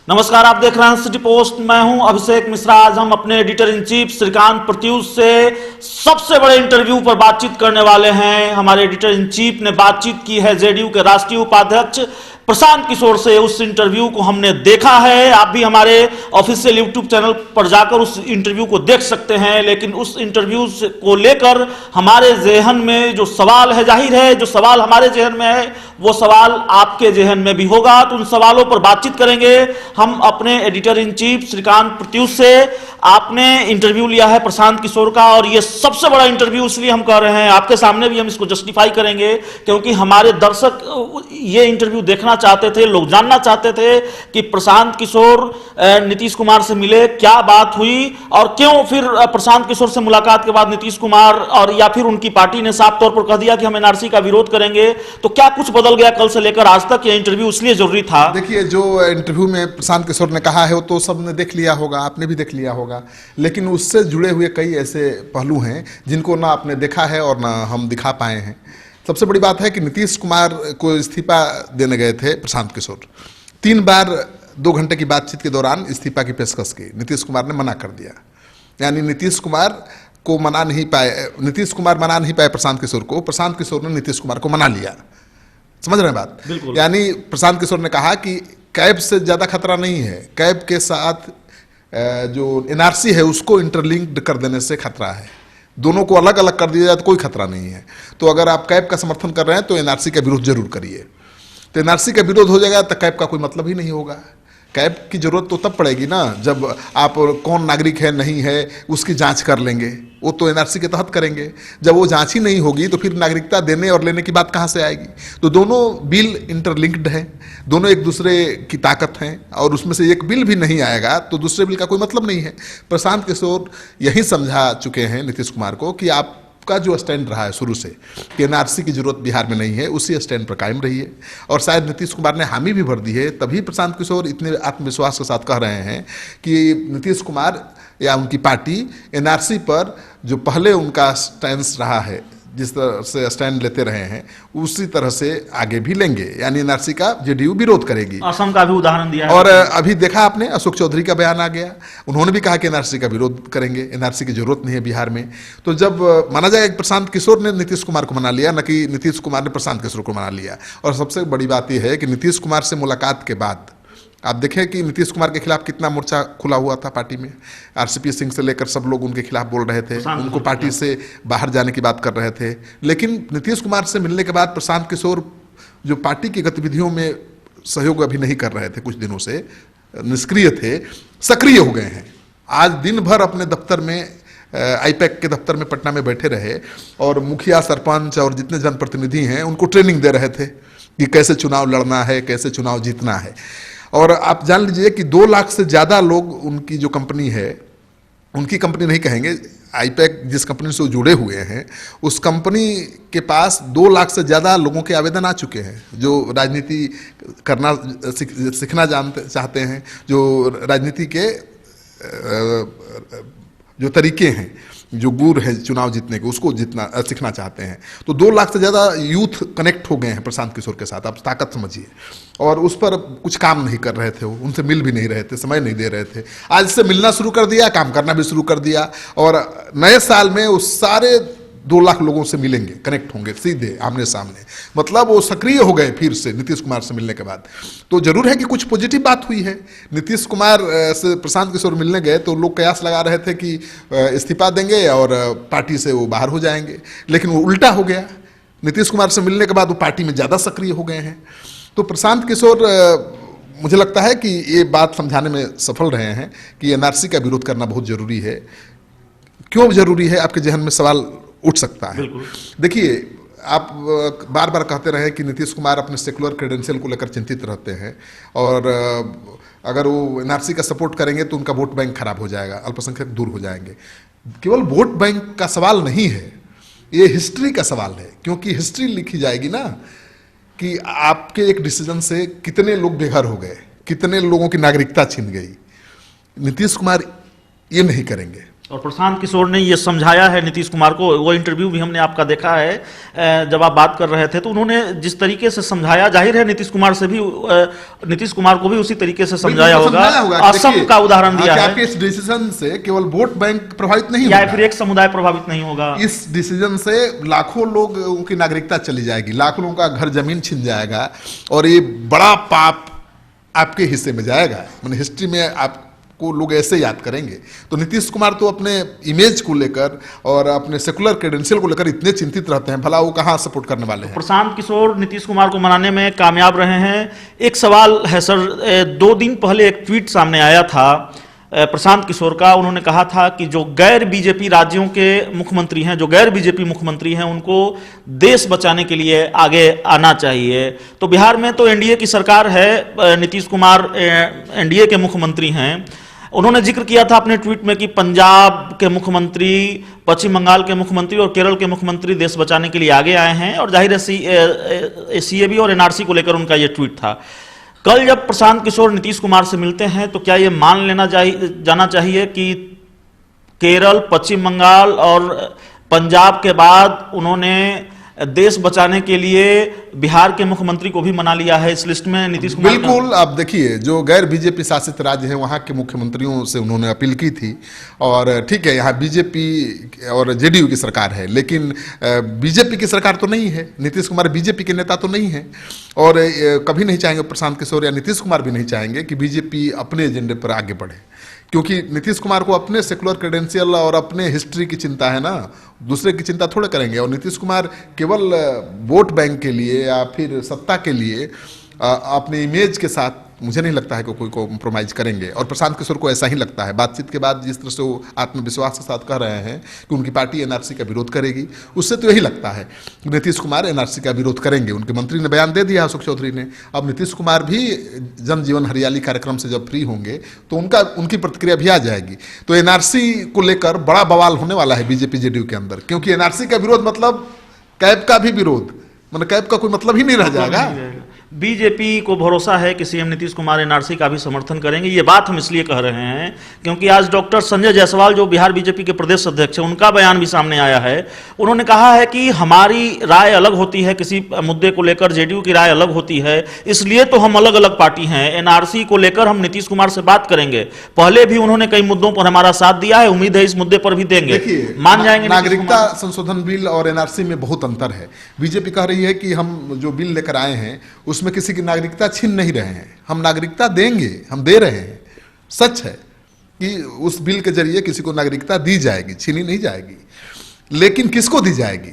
नमस्कार, आप देख रहे हैं सिटी पोस्ट। मैं हूं अभिषेक मिश्रा। आज हम अपने editor in chief Shrikant Pratyush से सबसे बड़े इंटरव्यू पर बातचीत करने वाले हैं। हमारे एडिटर इन चीफ ने बातचीत की है जेडीयू के राष्ट्रीय उपाध्यक्ष प्रशांत किशोर से। उस इंटरव्यू को हमने देखा है, आप भी हमारे ऑफिशियल यूट्यूब चैनल पर जाकर उस इंटरव्यू को देख सकते हैं। लेकिन उस इंटरव्यू को लेकर हमारे जहन में जो सवाल है, जाहिर है जो सवाल हमारे जहन में है वो सवाल आपके जहन में भी होगा, तो उन सवालों पर बातचीत करेंगे हम अपने editor in chief Shrikant Pratyush से। आपने इंटरव्यू लिया है प्रशांत किशोर का, और ये सबसे बड़ा इंटरव्यू इसलिए हम कर रहे हैं, आपके सामने भी हम इसको जस्टिफाई करेंगे, क्योंकि हमारे दर्शक ये इंटरव्यू देखना चाहते थे, लोग जानना चाहते थे कि प्रशांत किशोर नीतीश कुमार से मिले, क्या बात हुई, और क्यों फिर प्रशांत किशोर से मुलाकात के बाद नीतीश कुमार और या फिर उनकी पार्टी ने साफ तौर पर कह दिया कि हम एनआरसी का विरोध करेंगे। तो क्या कुछ बदल गया कल से लेकर आज तक? यह इंटरव्यू इसलिए जरूरी था। देखिए, जो इंटरव्यू में प्रशांत किशोर ने कहा है वो तो सबने देख लिया होगा, आपने भी देख लिया होगा, लेकिन उससे जुड़े हुए कई ऐसे पहलू हैं जिनको ना आपने देखा है और ना हम दिखा पाए हैं। सबसे बड़ी बात है कि नीतीश कुमार को इस्तीफा देने गए थे प्रशांत किशोर। 3 बार 2 घंटे की बातचीत के दौरान इस्तीफा की पेशकश की, नीतीश कुमार ने मना कर दिया। यानी नीतीश कुमार मना नहीं पाए प्रशांत किशोर को, प्रशांत किशोर ने नीतीश कुमार को मना लिया। समझ रहे हैं बात? यानी प्रशांत किशोर ने कहा कि कैब से ज़्यादा खतरा नहीं है, कैब के साथ जो एनआरसी है उसको इंटरलिंक्ड कर देने से खतरा है। दोनों को अलग अलग कर दिया जाए तो कोई खतरा नहीं है। तो अगर आप कैब का समर्थन कर रहे हैं तो एनआरसी का विरोध जरूर करिए। तो एनआरसी का विरोध हो जाएगा तो कैब का कोई मतलब ही नहीं होगा। कैब की जरूरत तो तब पड़ेगी ना जब आप कौन नागरिक है नहीं है उसकी जांच कर लेंगे, वो तो एनआरसी के तहत करेंगे। जब वो जांच ही नहीं होगी तो फिर नागरिकता देने और लेने की बात कहाँ से आएगी? तो दोनों बिल इंटरलिंक्ड हैं, दोनों एक दूसरे की ताकत हैं, और उसमें से एक बिल भी नहीं आएगा तो दूसरे बिल का कोई मतलब नहीं है। प्रशांत किशोर यही समझा चुके हैं नीतीश कुमार को कि आपका जो स्टैंड रहा है शुरू से कि एनआरसी की जरूरत बिहार में नहीं है, उसी स्टैंड पर कायम रही है। और शायद नीतीश कुमार ने हामी भी भर दी है, तभी प्रशांत किशोर इतने आत्मविश्वास के साथ कह रहे हैं कि नीतीश कुमार या उनकी पार्टी एनआरसी पर जो पहले उनका स्टैंड रहा है, जिस तरह से स्टैंड लेते रहे हैं उसी तरह से आगे भी लेंगे। यानी एनआरसी का जेडीयू विरोध करेगी। असम का भी उदाहरण दिया है। और अभी देखा आपने अशोक चौधरी का बयान आ गया, उन्होंने भी कहा कि एनआरसी का विरोध करेंगे, एनआरसी की जरूरत नहीं है बिहार में। तो जब माना जाए प्रशांत किशोर ने नीतीश कुमार को मना लिया, न कि नीतीश कुमार ने प्रशांत किशोर को मना लिया। और सबसे बड़ी बात यह है कि नीतीश कुमार से मुलाकात के बाद आप देखें कि नीतीश कुमार के खिलाफ कितना मोर्चा खुला हुआ था पार्टी में। आरसीपी सिंह से लेकर सब लोग उनके खिलाफ बोल रहे थे, उनको पार्टी से बाहर जाने की बात कर रहे थे। लेकिन नीतीश कुमार से मिलने के बाद प्रशांत किशोर जो पार्टी की गतिविधियों में सहयोग अभी नहीं कर रहे थे, कुछ दिनों से निष्क्रिय थे, सक्रिय हो गए हैं। आज दिन भर अपने दफ्तर में आईपैक के दफ्तर में पटना में बैठे रहे और मुखिया, सरपंच और जितने जनप्रतिनिधि हैं उनको ट्रेनिंग दे रहे थे कि कैसे चुनाव लड़ना है, कैसे चुनाव जीतना है। और आप जान लीजिए कि 2 लाख से ज़्यादा लोग उनकी जो कंपनी है, उनकी कंपनी नहीं कहेंगे, आईपैक जिस कंपनी से जुड़े हुए हैं उस कंपनी के पास 2 लाख से ज़्यादा लोगों के आवेदन आ चुके हैं जो राजनीति करना सीखना चाहते हैं, जो राजनीति के जो तरीके हैं, जो गुर है चुनाव जीतने के, उसको सीखना चाहते हैं। तो 2 लाख से ज़्यादा यूथ कनेक्ट हो गए हैं प्रशांत किशोर के साथ, आप ताकत समझिए। और उस पर कुछ काम नहीं कर रहे थे, वो उनसे मिल भी नहीं रहे थे, समय नहीं दे रहे थे। आज से मिलना शुरू कर दिया, काम करना भी शुरू कर दिया, और नए साल में उस सारे 2 लाख लोगों से मिलेंगे, कनेक्ट होंगे सीधे आमने सामने। मतलब वो सक्रिय हो गए फिर से नीतीश कुमार से मिलने के बाद। तो जरूर है कि कुछ पॉजिटिव बात हुई है। नीतीश कुमार से प्रशांत किशोर मिलने गए तो लोग कयास लगा रहे थे कि इस्तीफा देंगे और पार्टी से वो बाहर हो जाएंगे, लेकिन वो उल्टा हो गया। नीतीश कुमार से मिलने के बाद वो पार्टी में ज़्यादा सक्रिय हो गए हैं। तो प्रशांत किशोर मुझे लगता है कि ये बात समझाने में सफल रहे हैं कि एनआरसी का विरोध करना बहुत जरूरी है। क्यों जरूरी है, आपके जहन में सवाल उठ सकता है। देखिए, आप बार बार कहते रहे कि नीतीश कुमार अपने सेकुलर क्रेडेंशियल को लेकर चिंतित रहते हैं, और अगर वो एनआरसी का सपोर्ट करेंगे तो उनका वोट बैंक खराब हो जाएगा, अल्पसंख्यक दूर हो जाएंगे। केवल वोट बैंक का सवाल नहीं है, ये हिस्ट्री का सवाल है। क्योंकि हिस्ट्री लिखी जाएगी ना कि आपके एक डिसीजन से कितने लोग बेघर हो गए, कितने लोगों की नागरिकता छिन गई। नीतीश कुमार ये नहीं करेंगे। और प्रशांत किशोर ने ये समझाया है नीतीश कुमार को, वो इंटरव्यू भी हमने आपका देखा है, जब आप बात कर रहे थे तो उन्होंने जिस तरीके से समझाया, जाहिर है नीतीश कुमार को भी उसी तरीके से समझाया होगा। असम का उदाहरण दिया है कि इस डिसीजन से केवल वोट बैंक प्रभावित नहीं या फिर एक समुदाय प्रभावित नहीं होगा, इस डिसीजन से लाखों लोगों की नागरिकता चली जाएगी, लाखों लोगों का घर जमीन छिन जाएगा और ये बड़ा पाप आपके हिस्से में जाएगा। मैंने हिस्ट्री में आप को लोग ऐसे याद करेंगे। तो नीतीश कुमार तो अपने इमेज को लेकर और अपने सेकुलर क्रेडेंशियल को लेकर इतने चिंतित रहते हैं, भला वो कहाँ सपोर्ट करने वाले हैं। प्रशांत किशोर नीतीश कुमार को मनाने में कामयाब रहे हैं। एक सवाल है सर, 2 दिन पहले एक ट्वीट सामने आया था प्रशांत किशोर का। उन्होंने कहा था कि जो गैर बीजेपी राज्यों के मुख्यमंत्री हैं, जो गैर बीजेपी मुख्यमंत्री हैं, उनको देश बचाने के लिए आगे आना चाहिए। तो बिहार में तो एनडीए की सरकार है, नीतीश कुमार एनडीए के मुख्यमंत्री हैं। उन्होंने जिक्र किया था अपने ट्वीट में कि पंजाब के मुख्यमंत्री, पश्चिम बंगाल के मुख्यमंत्री और केरल के मुख्यमंत्री देश बचाने के लिए आगे आए हैं, और जाहिर है सीएबी और एनआरसी को लेकर उनका यह ट्वीट था। कल जब प्रशांत किशोर नीतीश कुमार से मिलते हैं तो क्या ये मान जाना चाहिए कि केरल, पश्चिम बंगाल और पंजाब के बाद उन्होंने देश बचाने के लिए बिहार के मुख्यमंत्री को भी मना लिया है इस लिस्ट में नीतीश कुमार? बिल्कुल, आप देखिए जो गैर बीजेपी शासित राज्य हैं वहाँ के मुख्यमंत्रियों से उन्होंने अपील की थी। और ठीक है, यहाँ बीजेपी और जेडीयू की सरकार है, लेकिन बीजेपी की सरकार तो नहीं है। नीतीश कुमार बीजेपी के नेता तो नहीं है, और कभी नहीं चाहेंगे प्रशांत किशोर या नीतीश कुमार भी नहीं चाहेंगे कि बीजेपी अपने एजेंडे पर आगे बढ़े, क्योंकि नीतीश कुमार को अपने सेकुलर क्रेडेंशियल और अपने हिस्ट्री की चिंता है ना, दूसरे की चिंता थोड़े करेंगे। और नीतीश कुमार केवल वोट बैंक के लिए या फिर सत्ता के लिए अपने इमेज के साथ मुझे नहीं लगता है कि कोई कॉम्प्रोमाइज करेंगे। और प्रशांत किशोर को ऐसा ही लगता है, बातचीत के बाद जिस तरह से वो आत्मविश्वास के साथ कह रहे हैं कि उनकी पार्टी एनआरसी का विरोध करेगी, उससे तो यही लगता है कि नीतीश कुमार एनआरसी का विरोध करेंगे। उनके मंत्री ने बयान दे दिया, अशोक चौधरी ने। अब नीतीश कुमार भी जन जीवन हरियाली कार्यक्रम से जब फ्री होंगे तो उनकी प्रतिक्रिया भी आ जाएगी। तो एनआरसी को लेकर बड़ा बवाल होने वाला है बीजेपी जेडीयू के अंदर, क्योंकि एनआरसी का विरोध मतलब कैब का भी विरोध, मतलब कैब का कोई मतलब ही नहीं रह जाएगा। बीजेपी को भरोसा है कि सीएम नीतीश कुमार एनआरसी का भी समर्थन करेंगे। ये बात हम इसलिए कह रहे हैं क्योंकि आज डॉक्टर संजय जायसवाल जो बिहार बीजेपी के प्रदेश अध्यक्ष हैं, उनका बयान भी सामने आया है। उन्होंने कहा है कि हमारी राय अलग होती है, किसी मुद्दे को लेकर जेडीयू की राय अलग होती है, इसलिए तो हम अलग अलग पार्टी हैं। एनआरसी को लेकर हम नीतीश कुमार से बात करेंगे, पहले भी उन्होंने कई मुद्दों पर हमारा साथ दिया है, उम्मीद है इस मुद्दे पर भी देंगे। मान जाएंगे। नागरिकता संशोधन बिल और एनआरसी में बहुत अंतर है। बीजेपी कह रही है कि हम जो बिल लेकर आए हैं उसमें किसी की नागरिकता छीन नहीं रहे हैं, हम नागरिकता देंगे, हम दे रहे हैं। सच है कि उस बिल के जरिए किसी को नागरिकता दी जाएगी, छीनी नहीं जाएगी। लेकिन किसको दी जाएगी?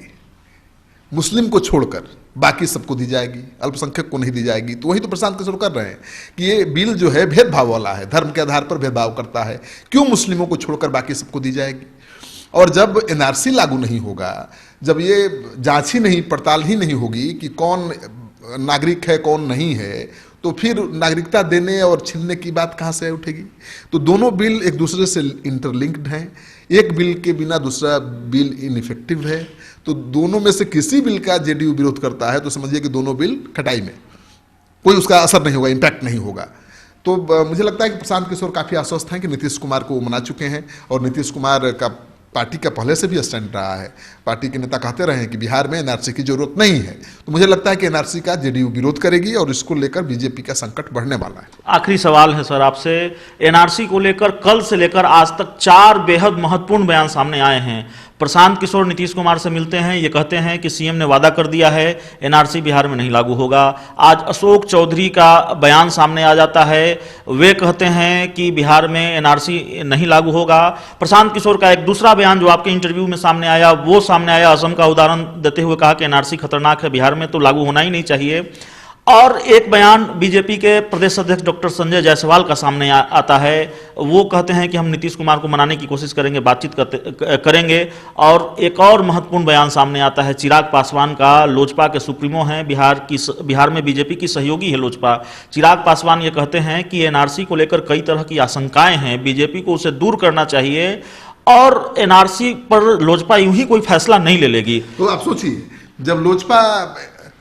मुस्लिम को छोड़कर बाकी सबको दी जाएगी, अल्पसंख्यक को नहीं दी जाएगी। तो वही तो प्रशांत किशोर कर रहे हैं कि ये बिल जो है भेदभाव वाला है, धर्म के आधार पर भेदभाव करता है। क्यों मुस्लिमों को छोड़कर बाकी सबको दी जाएगी? और जब एनआरसी लागू नहीं होगा, जब ये जांच ही नहीं, पड़ताल ही नहीं होगी कि कौन नागरिक है कौन नहीं है, तो फिर नागरिकता देने और छीनने की बात कहाँ से उठेगी? तो दोनों बिल एक दूसरे से इंटरलिंक्ड हैं। एक बिल के बिना दूसरा बिल इनइफेक्टिव है। तो दोनों में से किसी बिल का जेडीयू विरोध करता है तो समझिए कि दोनों बिल खटाई में, कोई उसका असर नहीं होगा, इम्पैक्ट नहीं होगा। तो मुझे लगता है कि प्रशांत किशोर काफ़ी आश्वस्त हैं कि नीतीश कुमार को वो मना चुके हैं, और नीतीश कुमार का पार्टी का पहले से भी स्टैंड रहा है। पार्टी के नेता कहते रहे हैं कि बिहार में एनआरसी की जरूरत नहीं है। तो मुझे लगता है कि एनआरसी का जेडीयू विरोध करेगी और इसको लेकर बीजेपी का संकट बढ़ने वाला है। आखिरी सवाल है सर आपसे, एनआरसी को लेकर कल से लेकर आज तक 4 बेहद महत्वपूर्ण बयान सामने आए हैं। प्रशांत किशोर नीतीश कुमार से मिलते हैं, ये कहते हैं कि सीएम ने वादा कर दिया है एनआरसी बिहार में नहीं लागू होगा। आज अशोक चौधरी का बयान सामने आ जाता है, वे कहते हैं कि बिहार में एनआरसी नहीं लागू होगा। प्रशांत किशोर का एक दूसरा बयान जो आपके इंटरव्यू में सामने आया, वो सामने आया असम का उदाहरण देते हुए, कहा कि एनआरसी खतरनाक है, बिहार में तो लागू होना ही नहीं चाहिए। और एक बयान बीजेपी के प्रदेश अध्यक्ष डॉक्टर संजय जायसवाल का सामने आता है, वो कहते हैं कि हम नीतीश कुमार को मनाने की कोशिश करेंगे, बातचीत करेंगे। और एक और महत्वपूर्ण बयान सामने आता है चिराग पासवान का, लोजपा के सुप्रीमो हैं, बिहार में बीजेपी की सहयोगी है लोजपा। चिराग पासवान ये कहते हैं कि एनआरसी को लेकर कई तरह की आशंकाएं हैं, बीजेपी को उसे दूर करना चाहिए और एनआरसी पर लोजपा यूं ही कोई फैसला नहीं ले लेगी। तो आप सोचिए, जब लोजपा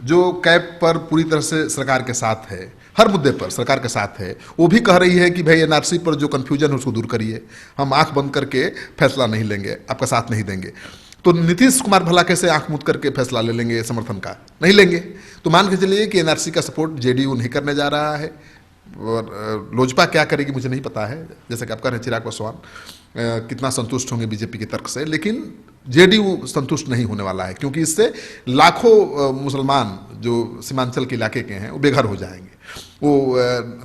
जो कैब पर पूरी तरह से सरकार के साथ है, हर मुद्दे पर सरकार के साथ है। वो भी कह रही है कि भाई एनआरसी पर जो कन्फ्यूजन है उसको दूर करिए, हम आंख बंद करके फैसला नहीं लेंगे, आपका साथ नहीं देंगे। तो नीतीश कुमार भला कैसे आंख मूंद करके फैसला ले लेंगे समर्थन का? नहीं लेंगे। तो मान के चलिए कि एनआरसी का सपोर्ट जेडीयू नहीं करने जा रहा है, और लोजपा क्या करेगी मुझे नहीं पता है। जैसे कि आप कह रहे हैं चिराग पासवान कितना संतुष्ट होंगे बीजेपी के तर्क से, लेकिन जेडीयू संतुष्ट नहीं होने वाला है, क्योंकि इससे लाखों मुसलमान जो सीमांचल के इलाके के हैं वो बेघर हो जाएंगे, वो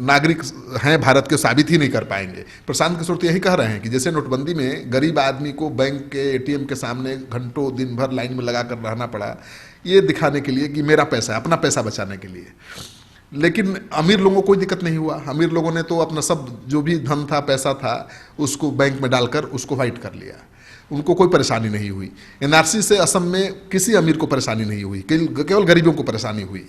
नागरिक हैं भारत के, साबित ही नहीं कर पाएंगे। प्रशांत किशोर तो यही कह रहे हैं कि जैसे नोटबंदी में गरीब आदमी को बैंक के एटीएम के सामने घंटों दिन भर लाइन में लगा कर रहना पड़ा, ये दिखाने के लिए कि मेरा पैसा है, अपना पैसा बचाने के लिए। लेकिन अमीर लोगों को कोई दिक्कत नहीं हुआ। अमीर लोगों ने तो अपना सब जो भी धन था, पैसा था, उसको बैंक में डालकर उसको वाइट कर लिया, उनको कोई परेशानी नहीं हुई। एनआरसी से असम में किसी अमीर को परेशानी नहीं हुई, केवल गरीबों को परेशानी हुई।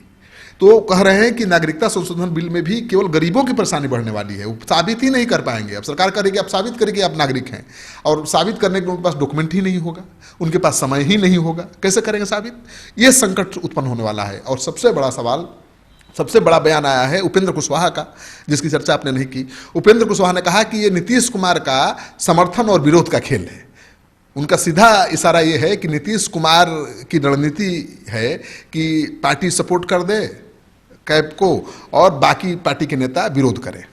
तो कह रहे हैं कि नागरिकता संशोधन बिल में भी केवल गरीबों की परेशानी बढ़ने वाली है, वो साबित ही नहीं कर पाएंगे। अब सरकार करेगी, आप साबित करेगी आप नागरिक हैं, और साबित करने के उनके पास डॉक्यूमेंट ही नहीं होगा, उनके पास समय ही नहीं होगा, कैसे करेंगे साबित? ये संकट उत्पन्न होने वाला है। और सबसे बड़ा सवाल, सबसे बड़ा बयान आया है उपेंद्र कुशवाहा का, जिसकी चर्चा आपने नहीं की। उपेंद्र कुशवाहा ने कहा कि ये नीतीश कुमार का समर्थन और विरोध का खेल है। उनका सीधा इशारा ये है कि नीतीश कुमार की रणनीति है कि पार्टी सपोर्ट कर दे कैब को और बाकी पार्टी के नेता विरोध करें।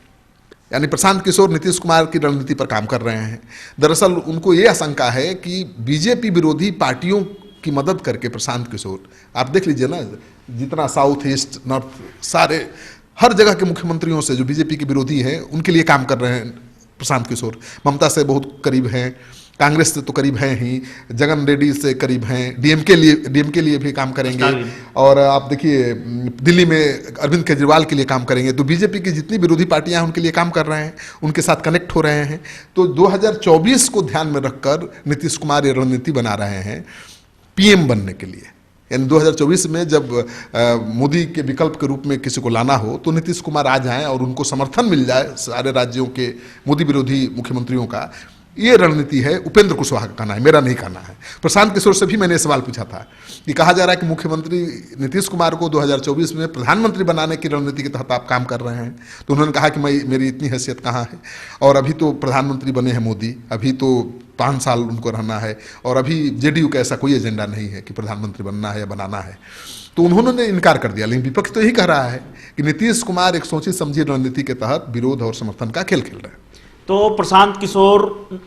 यानी प्रशांत किशोर नीतीश कुमार की रणनीति पर काम कर रहे हैं। दरअसल उनको ये आशंका है कि बीजेपी विरोधी पार्टियों की मदद करके प्रशांत किशोर, आप देख लीजिए ना, जितना साउथ ईस्ट नॉर्थ सारे हर जगह के मुख्यमंत्रियों से जो बीजेपी के विरोधी हैं उनके लिए काम कर रहे हैं प्रशांत किशोर। ममता से बहुत करीब हैं, कांग्रेस से तो करीब हैं ही, जगन रेड्डी से करीब हैं, डीएमके लिए भी काम करेंगे, और आप देखिए दिल्ली में अरविंद केजरीवाल के लिए काम करेंगे। तो बीजेपी की जितनी विरोधी पार्टियां हैं उनके लिए काम कर रहे हैं, उनके साथ कनेक्ट हो रहे हैं। तो 2024 को ध्यान में रखकर नीतीश कुमार ये रणनीति बना रहे हैं पीएम बनने के लिए। यानी 2024 में जब मोदी के विकल्प के रूप में किसी को लाना हो तो नीतीश कुमार आ जाएं और उनको समर्थन मिल जाए सारे राज्यों के मोदी विरोधी मुख्यमंत्रियों का। ये रणनीति है उपेंद्र कुशवाहा का कहना है, मेरा नहीं कहना है। प्रशांत किशोर से भी मैंने सवाल पूछा था कि कहा जा रहा है कि मुख्यमंत्री नीतीश कुमार को 2024 में प्रधानमंत्री बनाने की रणनीति के तहत आप काम कर रहे हैं। तो उन्होंने कहा कि मेरी इतनी हैसियत कहाँ है, और अभी तो प्रधानमंत्री बने हैं मोदी, अभी तो 5 साल उनको रहना है, और अभी जेडीयू का ऐसा कोई एजेंडा नहीं है कि प्रधानमंत्री बनना है या बनाना है। तो उन्होंने इनकार कर दिया। लेकिन विपक्ष तो यही कह रहा है कि नीतीश कुमार एक सोची समझी रणनीति के तहत विरोध और समर्थन का खेल खेल रहे हैं। तो प्रशांत किशोर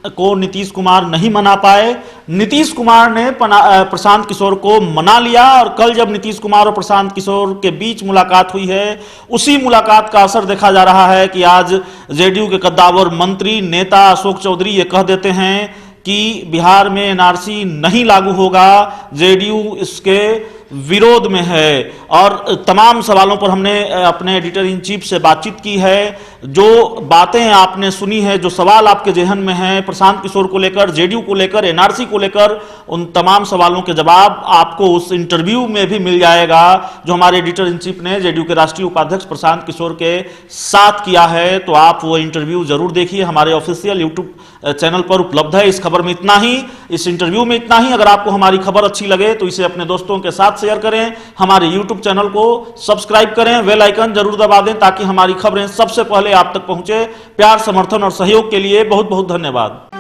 को नीतीश कुमार नहीं मना पाए, नीतीश कुमार ने प्रशांत किशोर को मना लिया, और कल जब नीतीश कुमार और प्रशांत किशोर के बीच मुलाकात हुई है, उसी मुलाकात का असर देखा जा रहा है कि आज जेडीयू के कद्दावर मंत्री नेता अशोक चौधरी ये कह देते हैं कि बिहार में एनआरसी नहीं लागू होगा, जेडीयू इसके विरोध में है। और तमाम सवालों पर हमने अपने एडिटर इन चीफ से बातचीत की है। जो बातें आपने सुनी है, जो सवाल आपके जहन में हैं प्रशांत किशोर को लेकर, जेडीयू को लेकर, एनआरसी को लेकर, उन तमाम सवालों के जवाब आपको उस इंटरव्यू में भी मिल जाएगा जो हमारे एडिटर इन चीफ ने जेडीयू के राष्ट्रीय उपाध्यक्ष प्रशांत किशोर के साथ किया है। तो आप वो इंटरव्यू जरूर देखिए, हमारे ऑफिशियल यूट्यूब चैनल पर उपलब्ध है। इस खबर में इतना ही, इस इंटरव्यू में इतना ही। अगर आपको हमारी खबर अच्छी लगे तो इसे अपने दोस्तों के साथ शेयर करें, हमारे यूट्यूब चैनल को सब्सक्राइब करें, बेल आइकन जरूर दबा दें ताकि हमारी खबरें सबसे पहले आप तक पहुंचे। प्यार, समर्थन और सहयोग के लिए बहुत बहुत धन्यवाद।